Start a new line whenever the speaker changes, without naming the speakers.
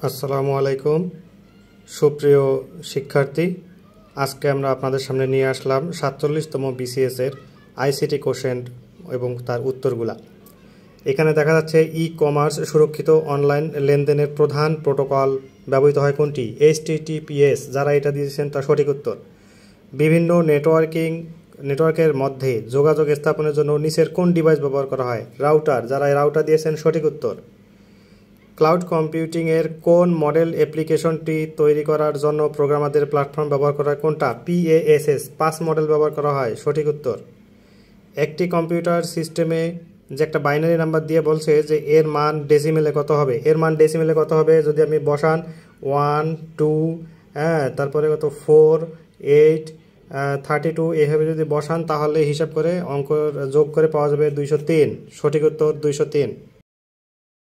আসসালামু আলাইকুম সুপ্রিয় শিক্ষার্থী, আজকে আমরা আপনাদের সামনে নিয়ে আসলাম ৪৭তম বিসিএস এর আইসিটি কোশ্চেন এবং তার উত্তরগুলা। এখানে দেখা যাচ্ছে ই-কমার্স সুরক্ষিত অনলাইন লেনদেনের প্রধান প্রোটোকল ব্যবহৃত হয় কোনটি? HTTPS। যারা এটা দিয়েছেন তার সঠিক উত্তর। বিভিন্ন নেটওয়ার্কের মধ্যে যোগাযোগ স্থাপনের জন্য নিচের কোন ডিভাইস ব্যবহার করা হয়? রাউটার। যারা এই রাউটার দিয়েছেন সঠিক উত্তর। ক্লাউড কম্পিউটিংয়ের কোন মডেল অ্যাপ্লিকেশনটি তৈরি করার জন্য প্রোগ্রামারদের প্ল্যাটফর্ম ব্যবহার করা হয় কোনটা? PASS। পাস মডেল ব্যবহার করা হয়, সঠিক উত্তর। একটি কম্পিউটার সিস্টেমে যে একটা বাইনারি নাম্বার দিয়ে বলছে যে এর মান ডেসিমেলে কত হবে। এর মান ডেসিমেলে কত হবে? যদি আপনি বসান 1 2 তারপরে কত 4 8 32 এভাবে যদি বসান তাহলে হিসাব করে অঙ্ক যোগ করে পাওয়া যাবে 203। সঠিক উত্তর 203।